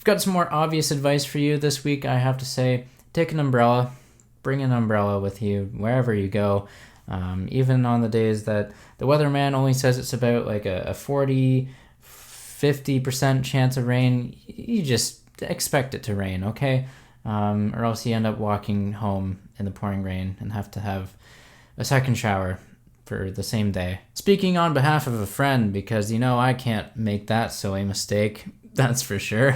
I've got some more obvious advice for you this week. I have to say, take an umbrella, bring an umbrella with you wherever you go. Even on the days that the weatherman only says it's about like a 40-50% chance of rain, you just expect it to rain, okay? Or else you end up walking home in the pouring rain and have to have a second shower for the same day. Speaking on behalf of a friend, because I can't make that silly mistake, that's for sure.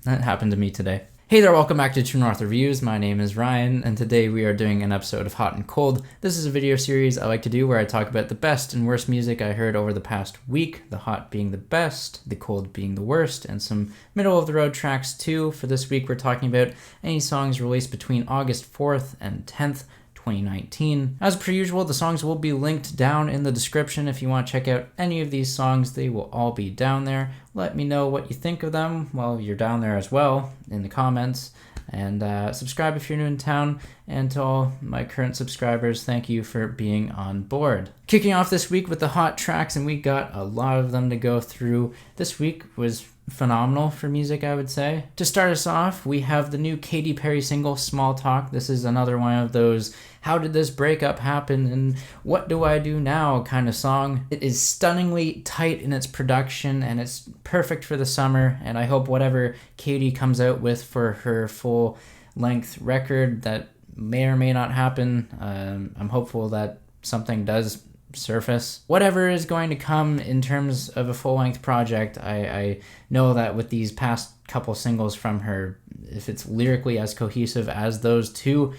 That happened to me today. Hey there, welcome back to True North Reviews. My name is Ryan, and today we are doing an episode of Hot and Cold. This is a video series I like to do where I talk about the best and worst music I heard over the past week, the hot being the best, the cold being the worst, and some middle-of-the-road tracks too. For this week, we're talking about any songs released between August 4th and 10th, 2019. As per usual, the songs will be linked down in the description. If you want to check out any of these songs, they will all be down there. Let me know what you think of them while you're down there as well in the comments. And subscribe if you're new in town. And to all my current subscribers, thank you for being on board. Kicking off this week with the hot tracks, and we got a lot of them to go through. This week was phenomenal for music, I would say. To start us off, we have the new Katy Perry single, Small Talk. This is another one of those how did this breakup happen and what do I do now kind of song. It is stunningly tight in its production and it's perfect for the summer, and I hope whatever Katy comes out with for her full length record that may or may not happen, I'm hopeful that something does surface. Whatever is going to come in terms of a full-length project, I know that with these past couple singles from her, if it's lyrically as cohesive as those two,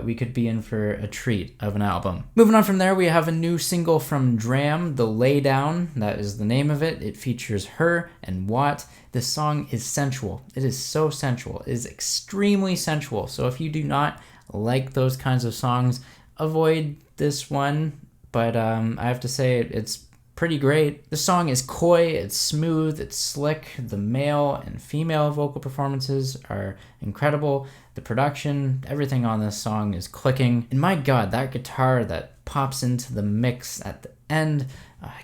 we could be in for a treat of an album. Moving on from there, we have a new single from DRAM, The Laydown. That is the name of it. It features H.E.R and Watt. This song is sensual. It is so sensual. It is extremely sensual. So if you do not like those kinds of songs, avoid this one. But I have to say it's pretty great. The song is coy, it's smooth, it's slick. The male and female vocal performances are incredible. The production, everything on this song is clicking. And my God, that guitar that pops into the mix at the end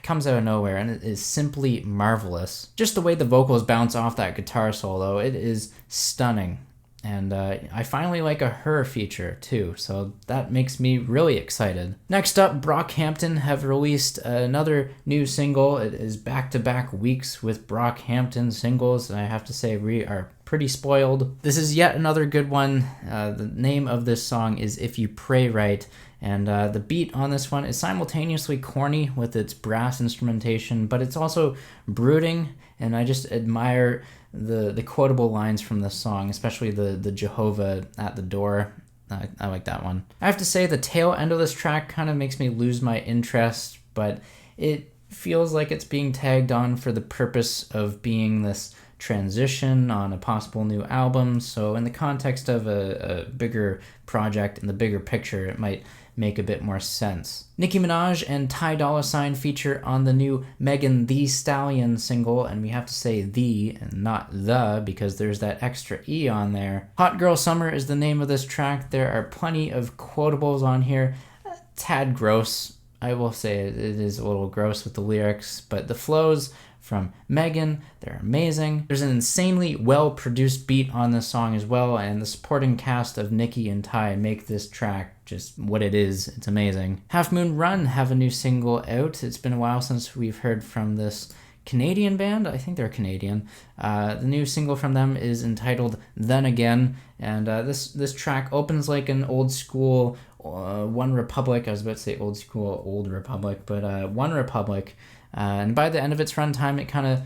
comes out of nowhere, and it is simply marvelous. Just the way the vocals bounce off that guitar solo, it is stunning. And I finally like a H.E.R feature too, so that makes me really excited. Next up, Brockhampton have released another new single. It is back-to-back weeks with Brockhampton singles, and I have to say we are pretty spoiled. This is yet another good one. The name of this song is If You Pray Right, and the beat on this one is simultaneously corny with its brass instrumentation, but it's also brooding, and I just admire the quotable lines from this song, especially the Jehovah at the door. I like that one. I have to say the tail end of this track kind of makes me lose my interest, but it feels like it's being tagged on for the purpose of being this transition on a possible new album. So in the context of a bigger project and the bigger picture, it might make a bit more sense. Nicki Minaj and Dolla feature on the new Megan Thee Stallion single, and we have to say the and not the because there's that extra E on there. Hot Girl Summer is the name of this track. There are plenty of quotables on here. A tad gross. I will say it is a little gross with the lyrics, but the flows from Megan, they're amazing. There's an insanely well-produced beat on this song as well, and the supporting cast of Nicki and Ty make this track just what it is. It's amazing. Half Moon Run have a new single out. It's been a while since we've heard from this Canadian band. I think they're Canadian. The new single from them is entitled Then Again, and this track opens like an old school One Republic. I was about to say old school Old Republic, but One Republic. And by the end of its runtime, it kind of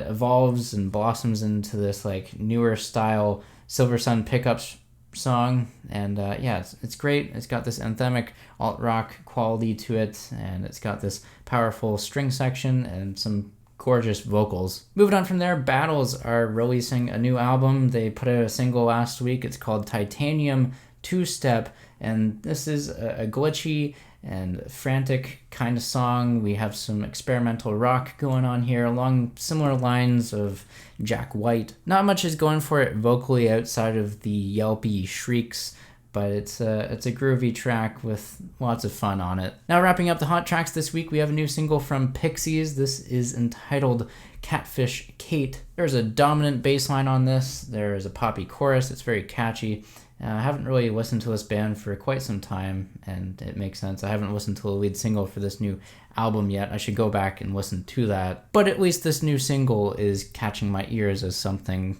evolves and blossoms into this like newer style Silver Sun pickups song. And yeah, it's great. It's got this anthemic alt-rock quality to it, and it's got this powerful string section and some gorgeous vocals. Moving on from there, Battles are releasing a new album. They put out a single last week. It's called Titanium Two-Step, and this is a glitchy and frantic kind of song. We have some experimental rock going on here along similar lines of Jack White. Not much is going for it vocally outside of the yelpy shrieks, but it's a groovy track with lots of fun on it. Now wrapping up the hot tracks this week, we have a new single from Pixies. This is entitled Catfish Kate. There's a dominant bass line on this. There's a poppy chorus. It's very catchy. I haven't really listened to this band for quite some time, and it makes sense. I haven't listened to the lead single for this new album yet. I should go back and listen to that. But at least this new single is catching my ears as something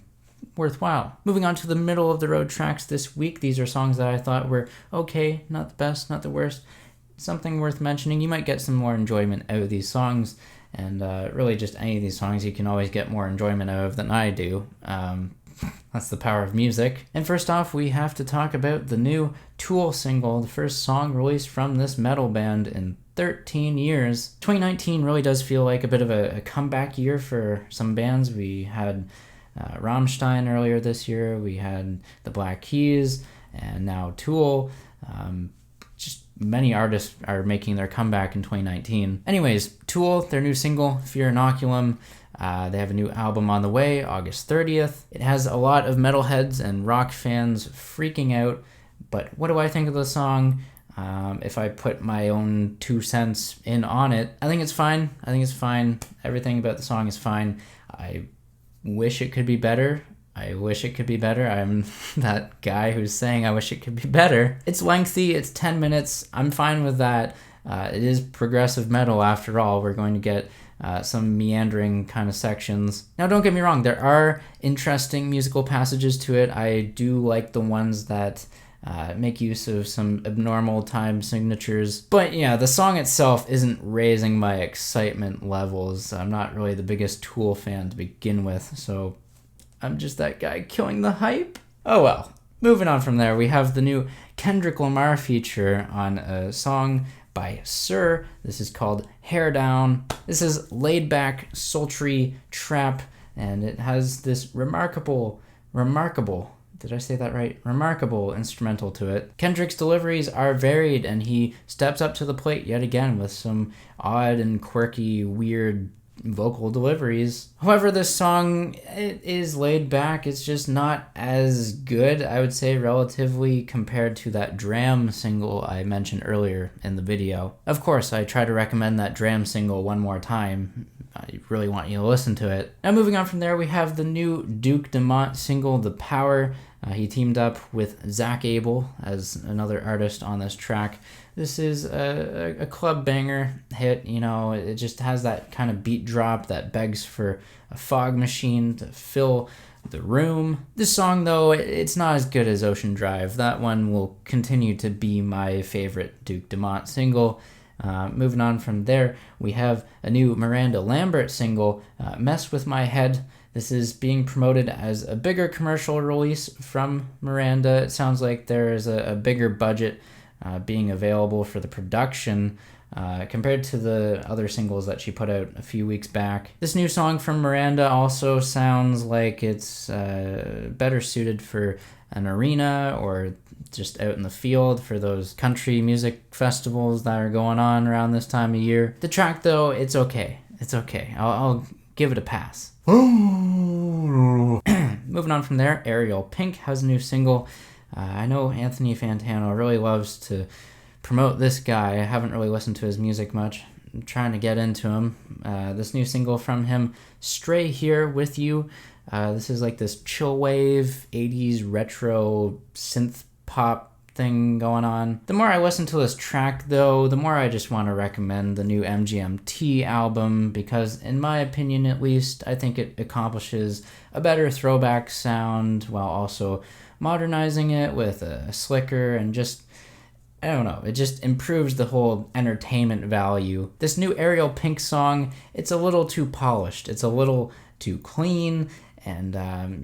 worthwhile. Moving on to the middle of the road tracks this week. These are songs that I thought were okay, not the best, not the worst. Something worth mentioning. You might get some more enjoyment out of these songs, and really just any of these songs you can always get more enjoyment out of than I do. That's the power of music. And first off, we have to talk about the new Tool single, the first song released from this metal band in 13 years. 2019 really does feel like a bit of a comeback year for some bands. We had Rammstein earlier this year, we had the Black Keys, and now Tool. Just many artists are making their comeback in 2019. Anyways, Tool, their new single, Fear Inoculum. They have a new album on the way, August 30th. It has a lot of metalheads and rock fans freaking out, but what do I think of the song? If I put my own 2 cents in on it, I think it's fine. Everything about the song is fine. I wish it could be better. I'm that guy who's saying I wish it could be better. It's lengthy, it's 10 minutes. I'm fine with that. It is progressive metal after all. We're going to get some meandering kind of sections. Now, don't get me wrong, there are interesting musical passages to it. I do like the ones that make use of some abnormal time signatures. But yeah, the song itself isn't raising my excitement levels. I'm not really the biggest Tool fan to begin with, so I'm just that guy killing the hype. Oh well. Moving on from there, we have the new Kendrick Lamar feature on a song by H.E.R. This is called Hair Down. This is laid back, sultry trap, and it has this remarkable, did I say that right? Remarkable instrumental to it. Kendrick's deliveries are varied, and he steps up to the plate yet again with some odd and quirky, weird vocal deliveries. However, this song, it is laid back. It's just not as good, I would say, relatively compared to that DRAM single I mentioned earlier in the video. Of course, I try to recommend that DRAM single one more time. I really want you to listen to it. Now, moving on from there, we have the new Dumont single, The Power. He teamed up with Zach Abel as another artist on this track. This is a club banger hit, you know, it just has that kind of beat drop that begs for a fog machine to fill the room. This song, though, it's not as good as Ocean Drive. That one will continue to be my favorite Duke Dumont single. Moving on from there, we have a new Miranda Lambert single, Mess With My Head. This is being promoted as a bigger commercial release from Miranda. It sounds like there is a bigger budget being available for the production compared to the other singles that she put out a few weeks back. This new song from Miranda also sounds like it's better suited for an arena or just out in the field for those country music festivals that are going on around this time of year. The track, though, it's okay. I'll give it a pass. Moving on from there, Ariel Pink has a new single. I know Anthony Fantano really loves to promote this guy. I haven't really listened to his music much. I'm trying to get into him. This new single from him, Stray Here With You. This is like this chill wave, 80s retro synth pop thing going on. The more I listen to this track, though, the more I just want to recommend the new MGMT album, because in my opinion at least, I think it accomplishes a better throwback sound while also modernizing it with a slicker and just, I don't know, it just improves the whole entertainment value. This new Ariel Pink song, it's a little too polished, it's a little too clean, and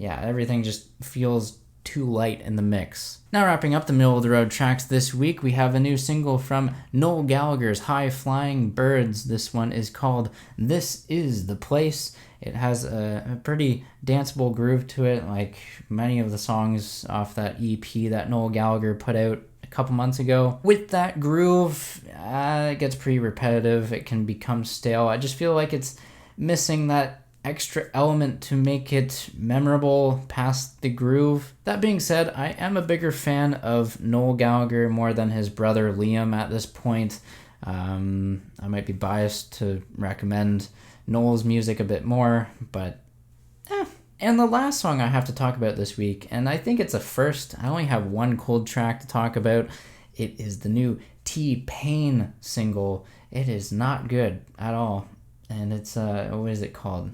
yeah, everything just feels too light in the mix. Now, wrapping up the middle of the road tracks this week, we have a new single from Noel Gallagher's High Flying Birds. This one is called This Is the Place. It has a pretty danceable groove to it, like many of the songs off that EP that Noel Gallagher put out a couple months ago. With that groove, it gets pretty repetitive. It can become stale. I just feel like it's missing that extra element to make it memorable past the groove. That being said, I am a bigger fan of Noel Gallagher more than his brother Liam at this point. I might be biased to recommend Noel's music a bit more, but And the last song I have to talk about this week, and I think it's a first, I only have one cold track to talk about. It is the new TPain single. It is not good at all. And it's, what is it called?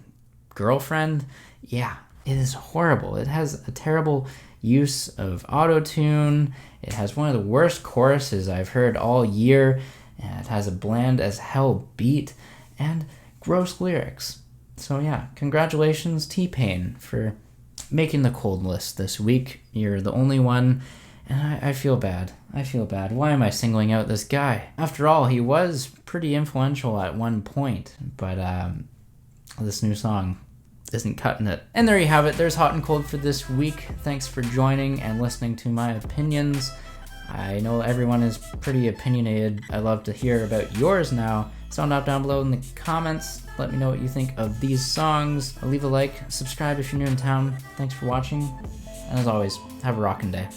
Girlfriend? Yeah, it is horrible. It has a terrible use of auto-tune. It has one of the worst choruses I've heard all year. And it has a bland as hell beat and gross lyrics. So yeah, congratulations TPain for making the cold list this week. You're the only one, and I feel bad. I feel bad. Why am I singling out this guy? After all, he was pretty influential at one point, but this new song isn't cutting it. And there you have it. There's Hot and Cold for this week. Thanks for joining and listening to my opinions. I know everyone is pretty opinionated. I'd love to hear about yours now. Sound off down below in the comments. Let me know what you think of these songs. Leave a like, subscribe if you're new in town. Thanks for watching, and as always, have a rockin' day.